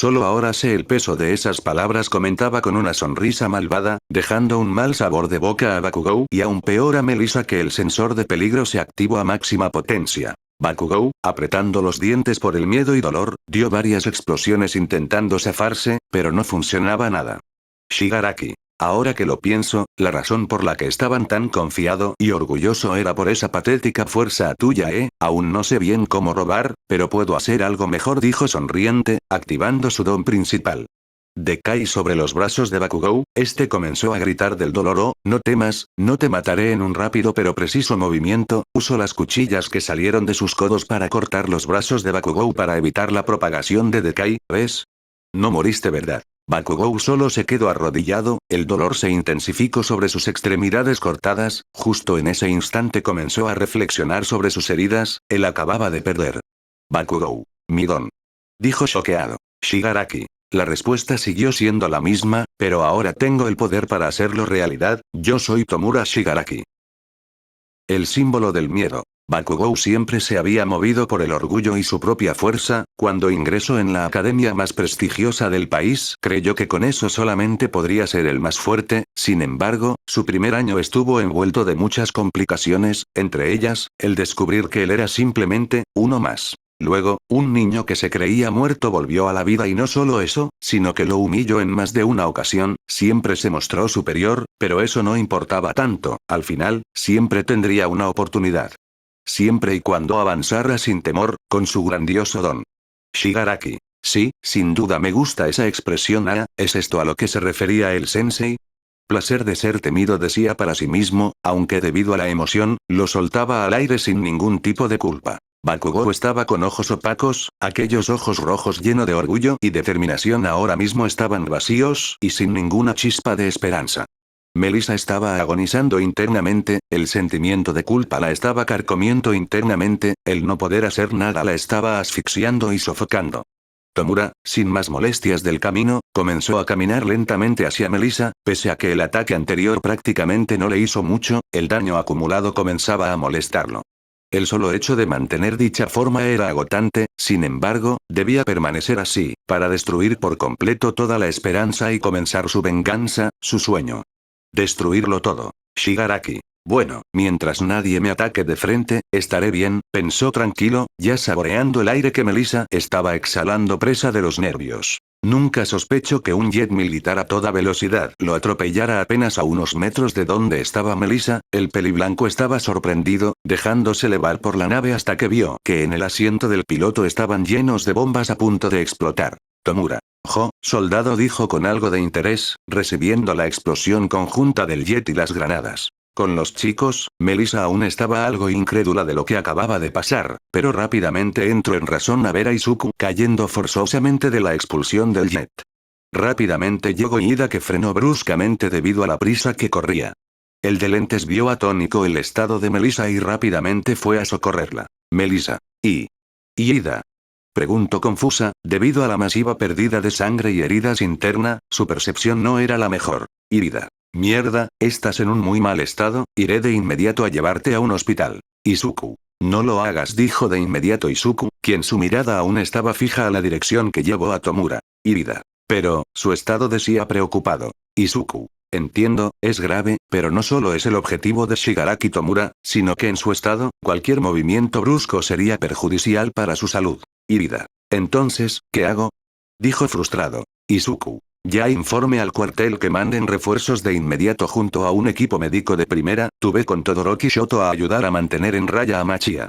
Solo ahora sé el peso de esas palabras, comentaba con una sonrisa malvada, dejando un mal sabor de boca a Bakugou y aún peor a Melissa, que el sensor de peligro se activó a máxima potencia. Bakugou, apretando los dientes por el miedo y dolor, dio varias explosiones intentando zafarse, pero no funcionaba nada. Shigaraki. Ahora que lo pienso, la razón por la que estaban tan confiado y orgulloso era por esa patética fuerza tuya, aún no sé bien cómo robar, pero puedo hacer algo mejor, dijo sonriente, activando su don principal. Decaí sobre los brazos de Bakugou, este comenzó a gritar del dolor. Oh, no temas, no te mataré en un rápido pero preciso movimiento, usó las cuchillas que salieron de sus codos para cortar los brazos de Bakugou para evitar la propagación de Decaí, ¿ves? No moriste, ¿verdad? Bakugou solo se quedó arrodillado, el dolor se intensificó sobre sus extremidades cortadas, justo en ese instante comenzó a reflexionar sobre sus heridas, él acababa de perder. Bakugou. Mi don. Dijo choqueado. Shigaraki. La respuesta siguió siendo la misma, pero ahora tengo el poder para hacerlo realidad, yo soy Tomura Shigaraki. El símbolo del miedo. Bakugou siempre se había movido por el orgullo y su propia fuerza, cuando ingresó en la academia más prestigiosa del país, creyó que con eso solamente podría ser el más fuerte, sin embargo, su primer año estuvo envuelto de muchas complicaciones, entre ellas, el descubrir que él era simplemente, uno más. Luego, un niño que se creía muerto volvió a la vida y no solo eso, sino que lo humilló en más de una ocasión, siempre se mostró superior, pero eso no importaba tanto, al final, siempre tendría una oportunidad. Siempre y cuando avanzara sin temor, con su grandioso don. Shigaraki. Sí, sin duda me gusta esa expresión. ¿Es esto a lo que se refería el sensei? Placer de ser temido, decía para sí mismo, aunque debido a la emoción, lo soltaba al aire sin ningún tipo de culpa. Bakugou estaba con ojos opacos, aquellos ojos rojos llenos de orgullo y determinación ahora mismo estaban vacíos y sin ninguna chispa de esperanza. Melissa estaba agonizando internamente, el sentimiento de culpa la estaba carcomiendo internamente, el no poder hacer nada la estaba asfixiando y sofocando. Tomura, sin más molestias del camino, comenzó a caminar lentamente hacia Melissa, pese a que el ataque anterior prácticamente no le hizo mucho, el daño acumulado comenzaba a molestarlo. El solo hecho de mantener dicha forma era agotante, sin embargo, debía permanecer así, para destruir por completo toda la esperanza y comenzar su venganza, su sueño. Destruirlo todo. Shigaraki. Bueno, mientras nadie me ataque de frente, estaré bien, pensó tranquilo, ya saboreando el aire que Melissa estaba exhalando presa de los nervios. Nunca sospechó que un jet militar a toda velocidad lo atropellara apenas a unos metros de donde estaba Melissa, el peliblanco estaba sorprendido, dejándose llevar por la nave hasta que vio que en el asiento del piloto estaban llenos de bombas a punto de explotar. Tomura. Soldado, dijo con algo de interés, recibiendo la explosión conjunta del jet y las granadas. Con los chicos, Melissa aún estaba algo incrédula de lo que acababa de pasar, pero rápidamente entró en razón a ver a Izuku cayendo forzosamente de la expulsión del jet. Rápidamente llegó Ida, que frenó bruscamente debido a la prisa que corría. El de lentes vio atónico el estado de Melissa y rápidamente fue a socorrerla. Melissa. ¿Y Ida? Preguntó confusa, debido a la masiva pérdida de sangre y heridas interna, su percepción no era la mejor. Ida. Mierda, estás en un muy mal estado, iré de inmediato a llevarte a un hospital. Izuku. No lo hagas, dijo de inmediato Izuku, quien su mirada aún estaba fija a la dirección que llevó a Tomura. Ida. Pero, su estado decía preocupado. Izuku. Entiendo, es grave, pero no solo es el objetivo de Shigaraki Tomura, sino que en su estado, cualquier movimiento brusco sería perjudicial para su salud. Ida. Entonces, ¿qué hago? Dijo frustrado. Izuku. Ya informe al cuartel que manden refuerzos de inmediato junto a un equipo médico de primera, tú ve con Todoroki Shoto a ayudar a mantener en raya a Machia.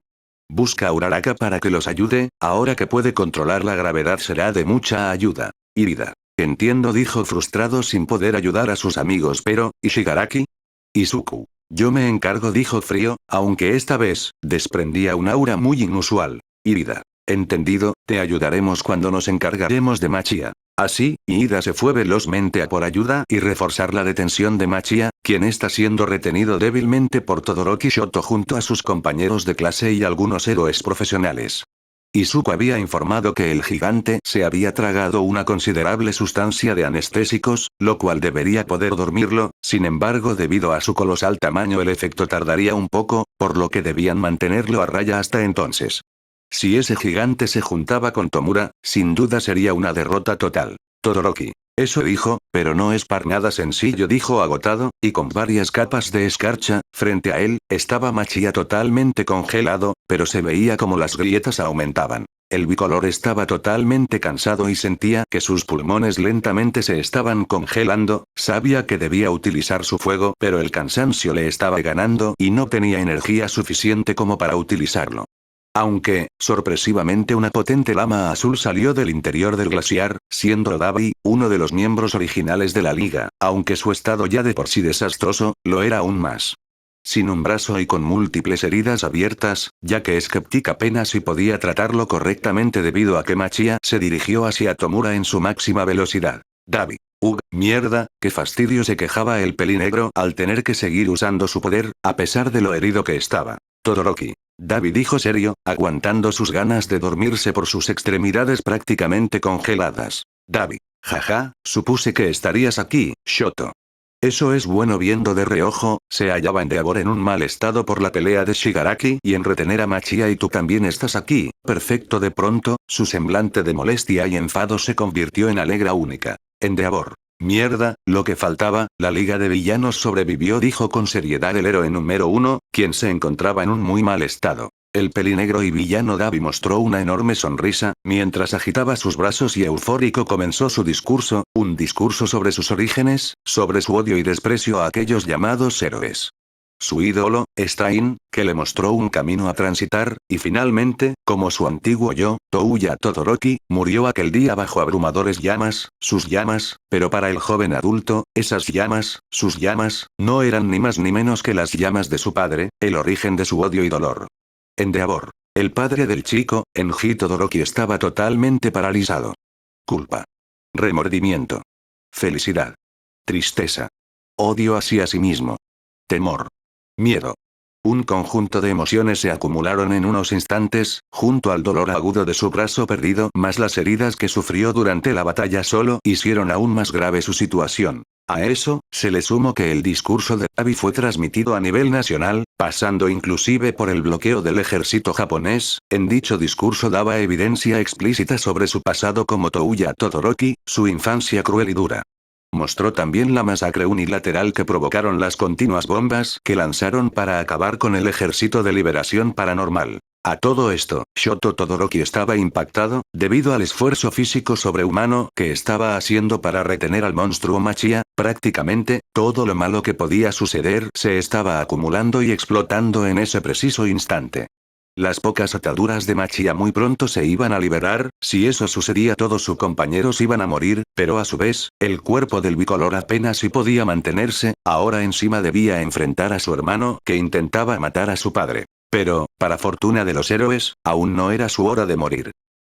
Busca a Uraraka para que los ayude, ahora que puede controlar la gravedad será de mucha ayuda. Ida. Entiendo, dijo frustrado sin poder ayudar a sus amigos, pero, ¿y Shigaraki? Izuku. Yo me encargo, dijo frío, aunque esta vez, desprendía un aura muy inusual. Ida. Entendido, te ayudaremos cuando nos encargaremos de Machia. Así, Ida se fue velozmente a por ayuda y reforzar la detención de Machia, quien está siendo retenido débilmente por Todoroki Shoto junto a sus compañeros de clase y algunos héroes profesionales. Izuku había informado que el gigante se había tragado una considerable sustancia de anestésicos, lo cual debería poder dormirlo, sin embargo debido a su colosal tamaño el efecto tardaría un poco, por lo que debían mantenerlo a raya hasta entonces. Si ese gigante se juntaba con Tomura, sin duda sería una derrota total. Todoroki. Eso dijo, pero no es para nada sencillo, dijo agotado, y con varias capas de escarcha. Frente a él, estaba Macchia totalmente congelado, pero se veía como las grietas aumentaban. El bicolor estaba totalmente cansado y sentía que sus pulmones lentamente se estaban congelando. Sabía que debía utilizar su fuego, pero el cansancio le estaba ganando y no tenía energía suficiente como para utilizarlo. Aunque, sorpresivamente, una potente llama azul salió del interior del glaciar, siendo Dabi, uno de los miembros originales de la liga, aunque su estado ya de por sí desastroso, lo era aún más. Sin un brazo y con múltiples heridas abiertas, ya que Skeptic apenas si podía tratarlo correctamente debido a que Macchia se dirigió hacia Tomura en su máxima velocidad. Dabi. Mierda, qué fastidio, se quejaba el pelinegro al tener que seguir usando su poder, a pesar de lo herido que estaba. Todoroki. Dabi dijo serio, aguantando sus ganas de dormirse por sus extremidades prácticamente congeladas. Dabi. Jaja, supuse que estarías aquí, Shoto. Eso es bueno. Viendo de reojo, se hallaba Endeavor en un mal estado por la pelea de Shigaraki y en retener a Macchia, y tú también estás aquí, perfecto. De pronto, su semblante de molestia y enfado se convirtió en alegre única. Endeavor. Mierda, lo que faltaba, la liga de villanos sobrevivió, dijo con seriedad el héroe número 1, quien se encontraba en un muy mal estado. El pelinegro y villano Dabi mostró una enorme sonrisa, mientras agitaba sus brazos y eufórico comenzó su discurso, un discurso sobre sus orígenes, sobre su odio y desprecio a aquellos llamados héroes. Su ídolo, Stein, que le mostró un camino a transitar, y finalmente, como su antiguo yo, Touya Todoroki, murió aquel día bajo abrumadores llamas, sus llamas, pero para el joven adulto, esas llamas, sus llamas, no eran ni más ni menos que las llamas de su padre, el origen de su odio y dolor. Endeavor. El padre del chico, Enji Todoroki, estaba totalmente paralizado. Culpa. Remordimiento. Felicidad. Tristeza. Odio hacia sí mismo. Temor. Miedo. Un conjunto de emociones se acumularon en unos instantes, junto al dolor agudo de su brazo perdido, más las heridas que sufrió durante la batalla, solo hicieron aún más grave su situación. A eso, se le sumó que el discurso de Dabi fue transmitido a nivel nacional, pasando inclusive por el bloqueo del ejército japonés. En dicho discurso daba evidencia explícita sobre su pasado como Touya Todoroki, su infancia cruel y dura. Mostró también la masacre unilateral que provocaron las continuas bombas que lanzaron para acabar con el ejército de liberación paranormal. A todo esto, Shoto Todoroki estaba impactado, debido al esfuerzo físico sobrehumano que estaba haciendo para retener al monstruo Macchia. Prácticamente, todo lo malo que podía suceder se estaba acumulando y explotando en ese preciso instante. Las pocas ataduras de Macchia muy pronto se iban a liberar. Si eso sucedía, todos sus compañeros iban a morir, pero a su vez, el cuerpo del bicolor apenas si podía mantenerse. Ahora encima debía enfrentar a su hermano, que intentaba matar a su padre. Pero, para fortuna de los héroes, aún no era su hora de morir.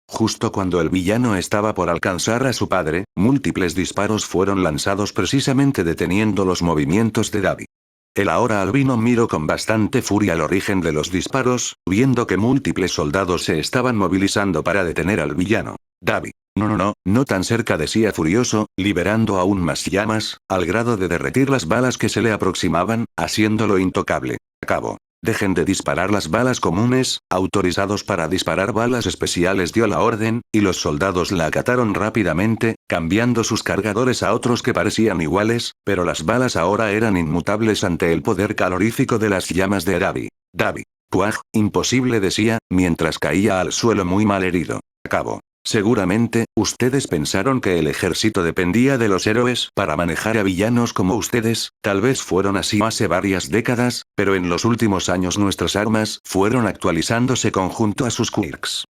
Justo cuando el villano estaba por alcanzar a su padre, múltiples disparos fueron lanzados, precisamente deteniendo los movimientos de Dabi. El ahora albino miró con bastante furia el origen de los disparos, viendo que múltiples soldados se estaban movilizando para detener al villano. Dabi. No tan cerca, decía furioso, liberando aún más llamas, al grado de derretir las balas que se le aproximaban, haciéndolo intocable. Acabo. Dejen de disparar las balas comunes, autorizados para disparar balas especiales, dio la orden, y los soldados la acataron rápidamente, cambiando sus cargadores a otros que parecían iguales, pero las balas ahora eran inmutables ante el poder calorífico de las llamas de Dabi. Dabi. Puaj, imposible, decía, mientras caía al suelo muy mal herido. Acabo. Seguramente, ustedes pensaron que el ejército dependía de los héroes para manejar a villanos como ustedes. Tal vez fueron así hace varias décadas, pero en los últimos años nuestras armas fueron actualizándose conjunto a sus quirks.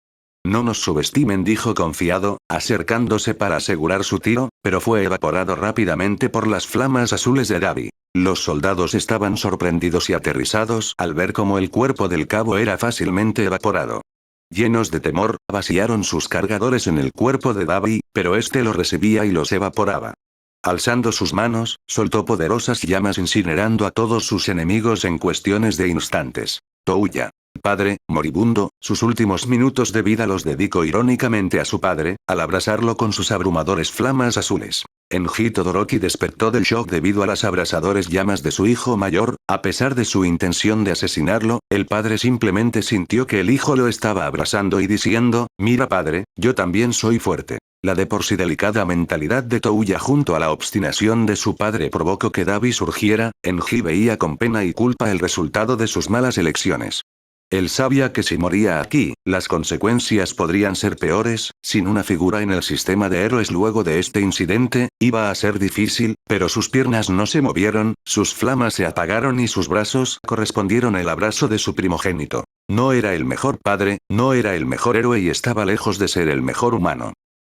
No nos subestimen, dijo confiado, acercándose para asegurar su tiro, pero fue evaporado rápidamente por las flamas azules de Dabi. Los soldados estaban sorprendidos y aterrizados al ver cómo el cuerpo del cabo era fácilmente evaporado. Llenos de temor, vaciaron sus cargadores en el cuerpo de Dabi, pero este los recibía y los evaporaba. Alzando sus manos, soltó poderosas llamas, incinerando a todos sus enemigos en cuestiones de instantes. Touya. Padre, moribundo, sus últimos minutos de vida los dedicó irónicamente a su padre, al abrazarlo con sus abrumadores flamas azules. Enji Todoroki despertó del shock debido a las abrasadores llamas de su hijo mayor. A pesar de su intención de asesinarlo, el padre simplemente sintió que el hijo lo estaba abrazando y diciendo, mira padre, yo también soy fuerte. La de por sí delicada mentalidad de Touya junto a la obstinación de su padre provocó que Dabi surgiera. Enji veía con pena y culpa el resultado de sus malas elecciones. Él sabía que si moría aquí, las consecuencias podrían ser peores. Sin una figura en el sistema de héroes luego de este incidente, iba a ser difícil, pero sus piernas no se movieron, sus flamas se apagaron y sus brazos correspondieron al abrazo de su primogénito. No era el mejor padre, no era el mejor héroe y estaba lejos de ser el mejor humano.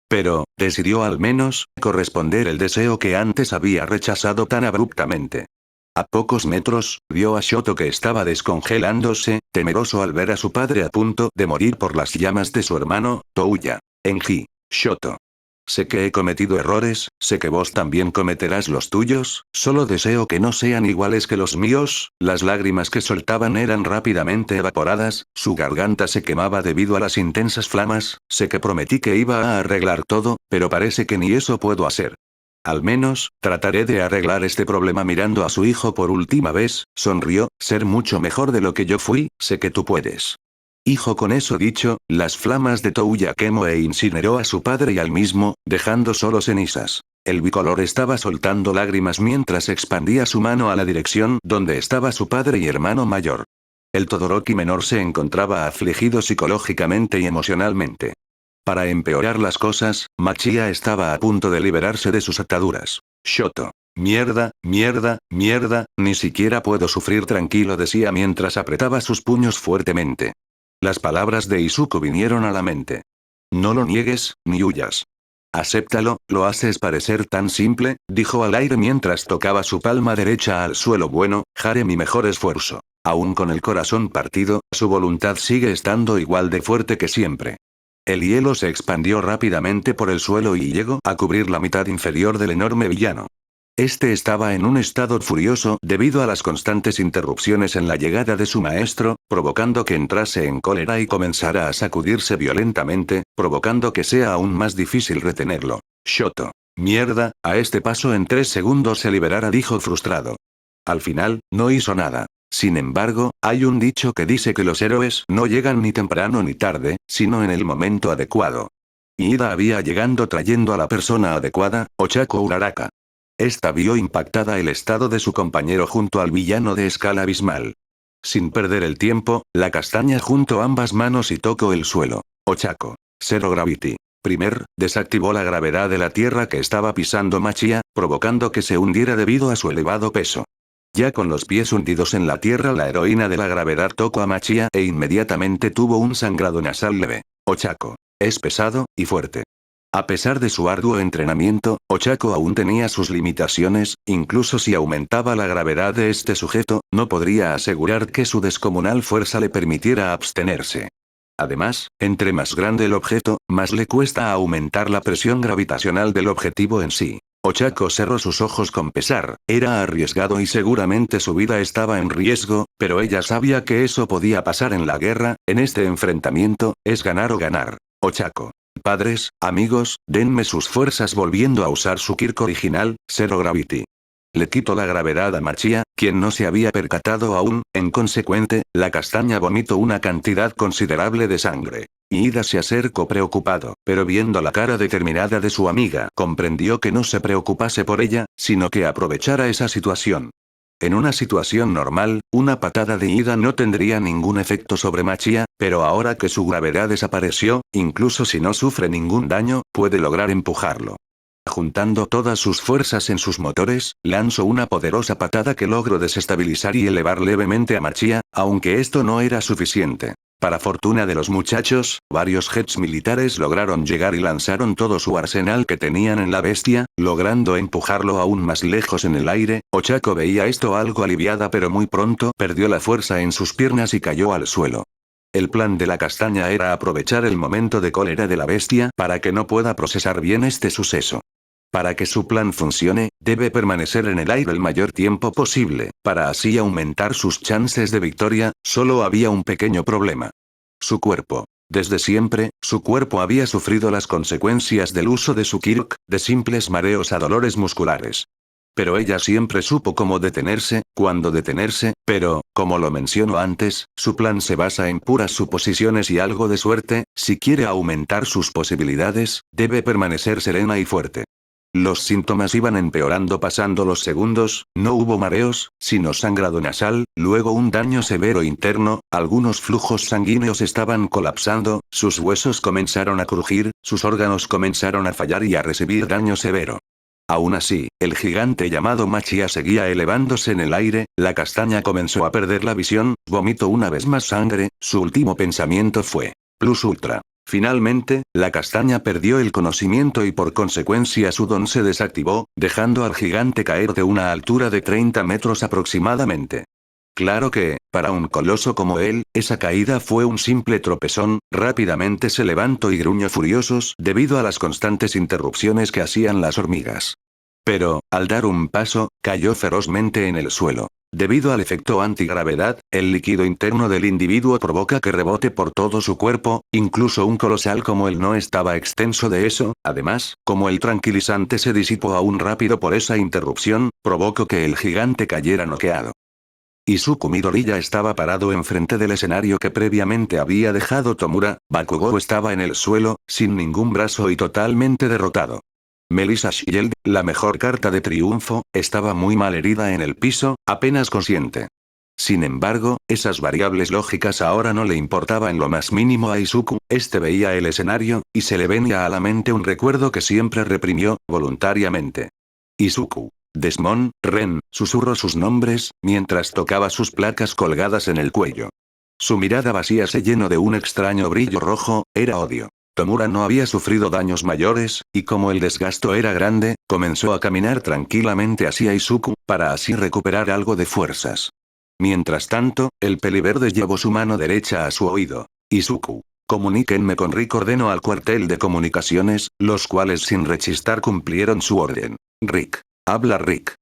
Pero, decidió al menos, corresponder el deseo que antes había rechazado tan abruptamente. A pocos metros, vio a Shoto que estaba descongelándose, temeroso al ver a su padre a punto de morir por las llamas de su hermano, Touya. Enji. Shoto. Sé que he cometido errores, sé que vos también cometerás los tuyos, solo deseo que no sean iguales que los míos. Las lágrimas que soltaban eran rápidamente evaporadas, su garganta se quemaba debido a las intensas flamas. Sé que prometí que iba a arreglar todo, pero parece que ni eso puedo hacer. Al menos, trataré de arreglar este problema mirando a su hijo por última vez. Sonrió, ser mucho mejor de lo que yo fui, sé que tú puedes. Hijo, con eso dicho, las flamas de Touya quemó e incineró a su padre y al mismo, dejando solo cenizas. El bicolor estaba soltando lágrimas mientras expandía su mano a la dirección donde estaba su padre y hermano mayor. El Todoroki menor se encontraba afligido psicológicamente y emocionalmente. Para empeorar las cosas, Machia estaba a punto de liberarse de sus ataduras. Shoto. Mierda, mierda, mierda, ni siquiera puedo sufrir tranquilo, decía mientras apretaba sus puños fuertemente. Las palabras de Izuku vinieron a la mente. No lo niegues, ni huyas. Acéptalo, lo haces parecer tan simple, dijo al aire mientras tocaba su palma derecha al suelo. Bueno, haré mi mejor esfuerzo. Aún con el corazón partido, su voluntad sigue estando igual de fuerte que siempre. El hielo se expandió rápidamente por el suelo y llegó a cubrir la mitad inferior del enorme villano. Este estaba en un estado furioso debido a las constantes interrupciones en la llegada de su maestro, provocando que entrase en cólera y comenzara a sacudirse violentamente, provocando que sea aún más difícil retenerlo. Shoto. Mierda, a este paso en 3 segundos se liberará, dijo frustrado. Al final, no hizo nada. Sin embargo, hay un dicho que dice que los héroes no llegan ni temprano ni tarde, sino en el momento adecuado. Ida había llegado trayendo a la persona adecuada, Ochako Uraraka. Esta vio impactada el estado de su compañero junto al villano de escala abismal. Sin perder el tiempo, la castaña juntó ambas manos y tocó el suelo. Ochako. Zero Gravity. Desactivó la gravedad de la tierra que estaba pisando Machia, provocando que se hundiera debido a su elevado peso. Ya con los pies hundidos en la tierra, la heroína de la gravedad tocó a Machia e inmediatamente tuvo un sangrado nasal leve. Ochako. Es pesado y fuerte. A pesar de su arduo entrenamiento, Ochako aún tenía sus limitaciones, incluso si aumentaba la gravedad de este sujeto, no podría asegurar que su descomunal fuerza le permitiera abstenerse. Además, entre más grande el objeto, más le cuesta aumentar la presión gravitacional del objetivo en sí. Ochako cerró sus ojos con pesar, era arriesgado y seguramente su vida estaba en riesgo, pero ella sabía que eso podía pasar en la guerra. En este enfrentamiento, es ganar o ganar. Ochako. Padres, amigos, denme sus fuerzas, volviendo a usar su Kirk original, Zero Gravity. Le quitó la gravedad a Machia, quien no se había percatado aún. En consecuente, la castaña vomitó una cantidad considerable de sangre. Ida se acercó preocupado, pero viendo la cara determinada de su amiga, comprendió que no se preocupase por ella, sino que aprovechara esa situación. En una situación normal, una patada de Ida no tendría ningún efecto sobre Machia, pero ahora que su gravedad desapareció, incluso si no sufre ningún daño, puede lograr empujarlo. Juntando todas sus fuerzas en sus motores, lanzó una poderosa patada que logró desestabilizar y elevar levemente a Machia, aunque esto no era suficiente. Para fortuna de los muchachos, varios jets militares lograron llegar y lanzaron todo su arsenal que tenían en la bestia, logrando empujarlo aún más lejos en el aire. Ochako veía esto algo aliviada, pero muy pronto perdió la fuerza en sus piernas y cayó al suelo. El plan de la castaña era aprovechar el momento de cólera de la bestia para que no pueda procesar bien este suceso. Para que su plan funcione, debe permanecer en el aire el mayor tiempo posible, para así aumentar sus chances de victoria. Solo había un pequeño problema. Su cuerpo. Desde siempre, su cuerpo había sufrido las consecuencias del uso de su Kirk, de simples mareos a dolores musculares. Pero ella siempre supo cómo detenerse, cuándo detenerse, pero, como lo menciono antes, su plan se basa en puras suposiciones y algo de suerte. Si quiere aumentar sus posibilidades, debe permanecer serena y fuerte. Los síntomas iban empeorando pasando los segundos, no hubo mareos, sino sangrado nasal, luego un daño severo interno, algunos flujos sanguíneos estaban colapsando, sus huesos comenzaron a crujir, sus órganos comenzaron a fallar y a recibir daño severo. Aún así, el gigante llamado Machia seguía elevándose en el aire, la castaña comenzó a perder la visión, vomitó una vez más sangre, su último pensamiento fue, Plus Ultra. Finalmente, la castaña perdió el conocimiento y por consecuencia su don se desactivó, dejando al gigante caer de una altura de 30 metros aproximadamente. Claro que, para un coloso como él, esa caída fue un simple tropezón, rápidamente se levantó y gruñó furiosos debido a las constantes interrupciones que hacían las hormigas. Pero, al dar un paso, cayó ferozmente en el suelo. Debido al efecto antigravedad, el líquido interno del individuo provoca que rebote por todo su cuerpo, incluso un colosal como él no estaba extenso de eso. Además, como el tranquilizante se disipó aún rápido por esa interrupción, provocó que el gigante cayera noqueado. Izuku Midoriya estaba parado enfrente del escenario que previamente había dejado Tomura. Bakugou estaba en el suelo, sin ningún brazo y totalmente derrotado. Melissa Shield, la mejor carta de triunfo, estaba muy mal herida en el piso, apenas consciente. Sin embargo, esas variables lógicas ahora no le importaban en lo más mínimo a Izuku. Este veía el escenario, y se le venía a la mente un recuerdo que siempre reprimió, voluntariamente. Izuku. Desmond, Ren, susurró sus nombres, mientras tocaba sus placas colgadas en el cuello. Su mirada vacía se llenó de un extraño brillo rojo, era odio. Tomura no había sufrido daños mayores, y como el desgasto era grande, comenzó a caminar tranquilamente hacia Izuku, para así recuperar algo de fuerzas. Mientras tanto, el peliverde llevó su mano derecha a su oído. Izuku. Comuníquenme con Rick, ordenó al cuartel de comunicaciones, los cuales sin rechistar cumplieron su orden. Rick. Habla Rick.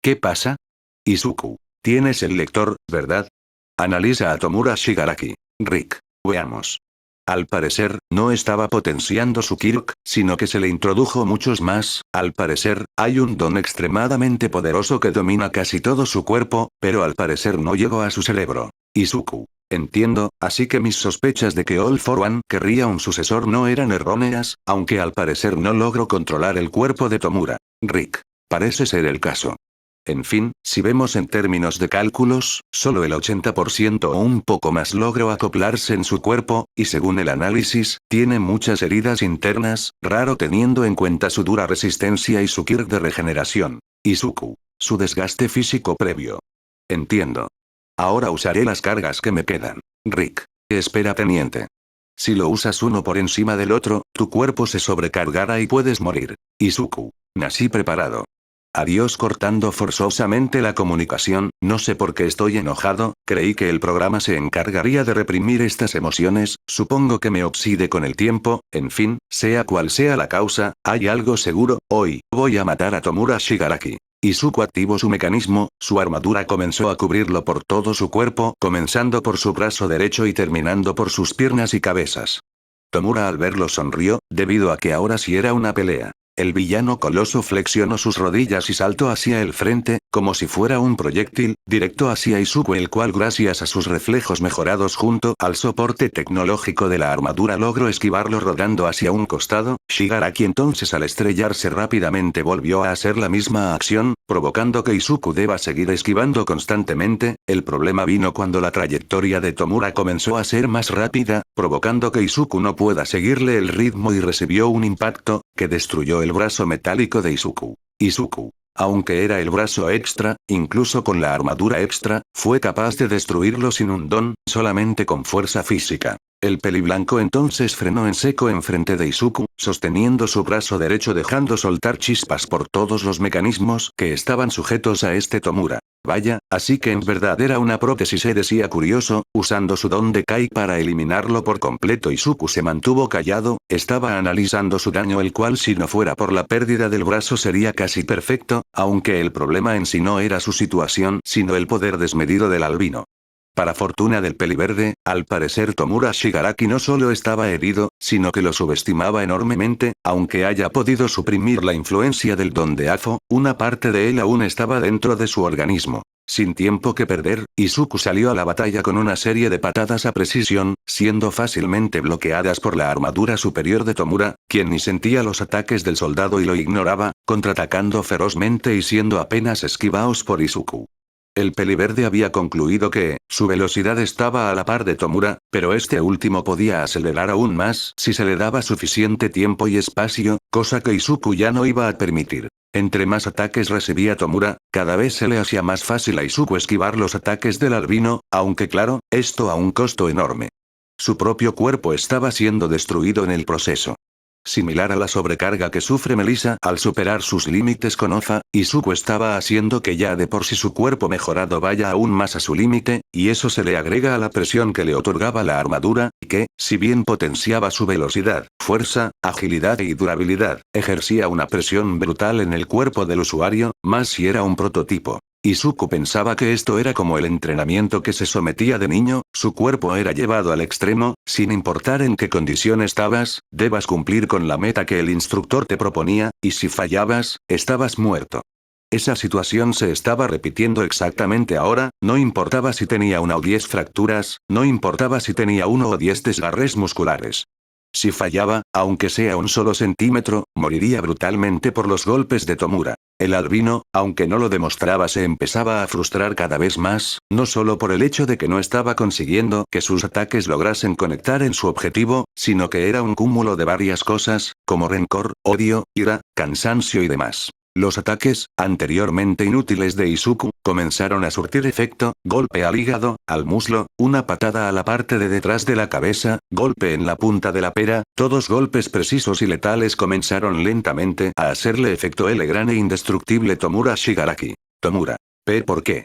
¿Qué pasa? Izuku. Tienes el lector, ¿verdad? Analiza a Tomura Shigaraki. Rick. Veamos. Al parecer, no estaba potenciando su Kirk, sino que se le introdujo muchos más. Al parecer, hay un don extremadamente poderoso que domina casi todo su cuerpo, pero al parecer no llegó a su cerebro. Izuku. Entiendo, así que mis sospechas de que All for One querría un sucesor no eran erróneas, aunque al parecer no logro controlar el cuerpo de Tomura. Rick. Parece ser el caso. En fin, si vemos en términos de cálculos, solo el 80% o un poco más logró acoplarse en su cuerpo, y según el análisis, tiene muchas heridas internas, raro teniendo en cuenta su dura resistencia y su Kirk de regeneración. Izuku. Su desgaste físico previo. Entiendo. Ahora usaré las cargas que me quedan. Rick. Espera, teniente. Si lo usas uno por encima del otro, tu cuerpo se sobrecargará y puedes morir. Izuku. Nací preparado. Adiós. Cortando forzosamente la comunicación, no sé por qué estoy enojado, creí que el programa se encargaría de reprimir estas emociones, supongo que me oxide con el tiempo, en fin, sea cual sea la causa, hay algo seguro, hoy, voy a matar a Tomura Shigaraki. Izuku activó su mecanismo, su armadura comenzó a cubrirlo por todo su cuerpo, comenzando por su brazo derecho y terminando por sus piernas y cabezas. Tomura al verlo sonrió, debido a que ahora sí era una pelea. El villano coloso flexionó sus rodillas y saltó hacia el frente, como si fuera un proyectil, directo hacia Izuku, el cual gracias a sus reflejos mejorados junto al soporte tecnológico de la armadura logró esquivarlo rodando hacia un costado. Shigaraki entonces al estrellarse rápidamente volvió a hacer la misma acción, provocando que Izuku deba seguir esquivando constantemente. El problema vino cuando la trayectoria de Tomura comenzó a ser más rápida, provocando que Izuku no pueda seguirle el ritmo y recibió un impacto, que destruyó el brazo metálico de Izuku. Izuku, aunque era el brazo extra, incluso con la armadura extra, fue capaz de destruirlo sin un don, solamente con fuerza física. El peliblanco entonces frenó en seco enfrente de Izuku, sosteniendo su brazo derecho dejando soltar chispas por todos los mecanismos que estaban sujetos a este Tomura. Vaya, así que en verdad era una prótesis, se decía curioso, usando su don de Kai para eliminarlo por completo. Izuku se mantuvo callado, estaba analizando su daño, el cual si no fuera por la pérdida del brazo sería casi perfecto, aunque el problema en sí no era su situación, sino el poder desmedido del albino. Para fortuna del peliverde, al parecer Tomura Shigaraki no solo estaba herido, sino que lo subestimaba enormemente, aunque haya podido suprimir la influencia del don de Afo, una parte de él aún estaba dentro de su organismo. Sin tiempo que perder, Izuku salió a la batalla con una serie de patadas a precisión, siendo fácilmente bloqueadas por la armadura superior de Tomura, quien ni sentía los ataques del soldado y lo ignoraba, contraatacando ferozmente y siendo apenas esquivados por Izuku. El peliverde había concluido que, su velocidad estaba a la par de Tomura, pero este último podía acelerar aún más si se le daba suficiente tiempo y espacio, cosa que Izuku ya no iba a permitir. Entre más ataques recibía Tomura, cada vez se le hacía más fácil a Izuku esquivar los ataques del albino, aunque claro, esto a un costo enorme. Su propio cuerpo estaba siendo destruido en el proceso. Similar a la sobrecarga que sufre Melissa al superar sus límites con Ofa, Izuku estaba haciendo que ya de por sí su cuerpo mejorado vaya aún más a su límite, y eso se le agrega a la presión que le otorgaba la armadura, que, si bien potenciaba su velocidad, fuerza, agilidad y durabilidad, ejercía una presión brutal en el cuerpo del usuario, más si era un prototipo. Izuku pensaba que esto era como el entrenamiento que se sometía de niño, su cuerpo era llevado al extremo, sin importar en qué condición estabas, debas cumplir con la meta que el instructor te proponía, y si fallabas, estabas muerto. Esa situación se estaba repitiendo exactamente ahora, no importaba si tenía 1 o 10 fracturas, no importaba si tenía 1 o 10 desgarres musculares. Si fallaba, aunque sea un solo centímetro, moriría brutalmente por los golpes de Tomura. El albino, aunque no lo demostraba, se empezaba a frustrar cada vez más, no solo por el hecho de que no estaba consiguiendo que sus ataques lograsen conectar en su objetivo, sino que era un cúmulo de varias cosas, como rencor, odio, ira, cansancio y demás. Los ataques, anteriormente inútiles de Izuku, comenzaron a surtir efecto: golpe al hígado, al muslo, una patada a la parte de detrás de la cabeza, golpe en la punta de la pera, todos golpes precisos y letales comenzaron lentamente a hacerle efecto el gran e indestructible Tomura Shigaraki. Tomura. ¿Por qué?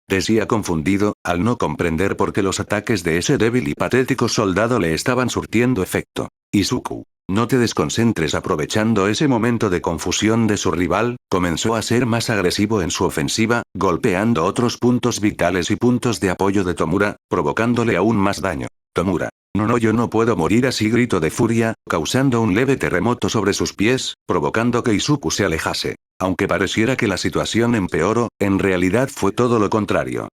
Decía confundido, al no comprender por qué los ataques de ese débil y patético soldado le estaban surtiendo efecto. Izuku. No te desconcentres. Aprovechando ese momento de confusión de su rival, comenzó a ser más agresivo en su ofensiva, golpeando otros puntos vitales y puntos de apoyo de Tomura, provocándole aún más daño. Tomura. No, yo no puedo morir así, gritó de furia, causando un leve terremoto sobre sus pies, provocando que Izuku se alejase. Aunque pareciera que la situación empeoró, en realidad fue todo lo contrario.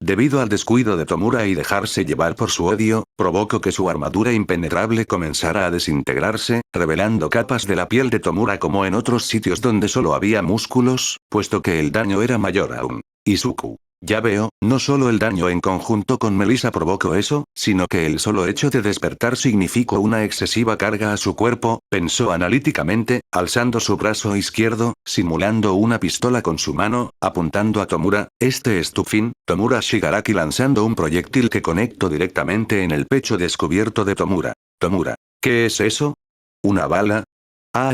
Debido al descuido de Tomura y dejarse llevar por su odio, provocó que su armadura impenetrable comenzara a desintegrarse, revelando capas de la piel de Tomura como en otros sitios donde solo había músculos, puesto que el daño era mayor aún. Izuku. Ya veo, no solo el daño en conjunto con Melissa provocó eso, sino que el solo hecho de despertar significó una excesiva carga a su cuerpo, pensó analíticamente, alzando su brazo izquierdo, simulando una pistola con su mano, apuntando a Tomura. Este es tu fin, Tomura Shigaraki, lanzando un proyectil que conectó directamente en el pecho descubierto de Tomura. Tomura. ¿Qué es eso? ¿Una bala?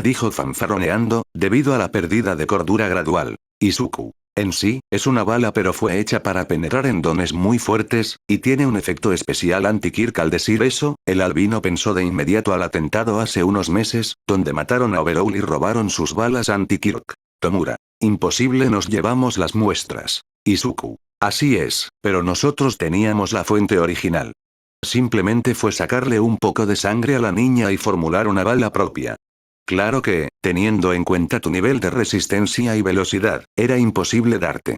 Dijo fanfarroneando, debido a la pérdida de cordura gradual. Izuku. En sí, es una bala, pero fue hecha para penetrar en dones muy fuertes, y tiene un efecto especial anti-Kirk. Al decir eso, el albino pensó de inmediato al atentado hace unos meses, donde mataron a Overall y robaron sus balas anti-Kirk. Tomura. Imposible, nos llevamos las muestras. Izuku. Así es, pero nosotros teníamos la fuente original. Simplemente fue sacarle un poco de sangre a la niña y formular una bala propia. Claro que, teniendo en cuenta tu nivel de resistencia y velocidad, era imposible darte.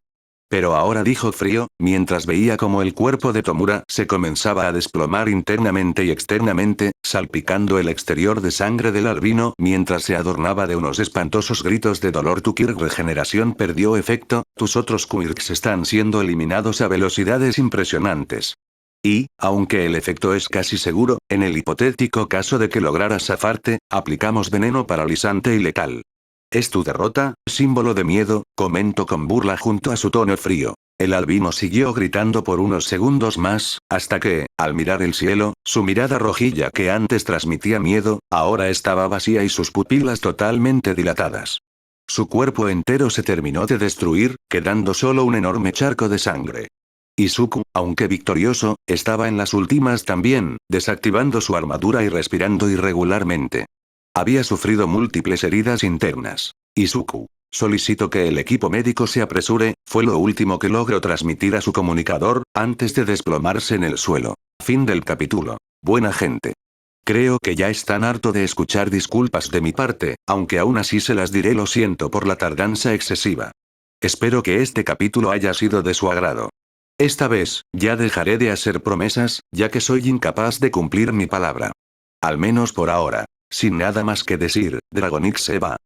Pero ahora, dijo frío, mientras veía cómo el cuerpo de Tomura se comenzaba a desplomar internamente y externamente, salpicando el exterior de sangre del albino mientras se adornaba de unos espantosos gritos de dolor. Tu Kirk regeneración perdió efecto, tus otros Quirks están siendo eliminados a velocidades impresionantes. Y, aunque el efecto es casi seguro, en el hipotético caso de que lograras zafarte, aplicamos veneno paralizante y letal. ¿Es tu derrota, símbolo de miedo?, comentó con burla junto a su tono frío. El albino siguió gritando por unos segundos más, hasta que, al mirar el cielo, su mirada rojilla que antes transmitía miedo, ahora estaba vacía y sus pupilas totalmente dilatadas. Su cuerpo entero se terminó de destruir, quedando solo un enorme charco de sangre. Izuku, aunque victorioso, estaba en las últimas también, desactivando su armadura y respirando irregularmente. Había sufrido múltiples heridas internas. Izuku. Solicito que el equipo médico se apresure, fue lo último que logró transmitir a su comunicador, antes de desplomarse en el suelo. Fin del capítulo. Buena gente. Creo que ya están harto de escuchar disculpas de mi parte, aunque aún así se las diré, lo siento por la tardanza excesiva. Espero que este capítulo haya sido de su agrado. Esta vez, ya dejaré de hacer promesas, ya que soy incapaz de cumplir mi palabra. Al menos por ahora. Sin nada más que decir, Dragonix se va.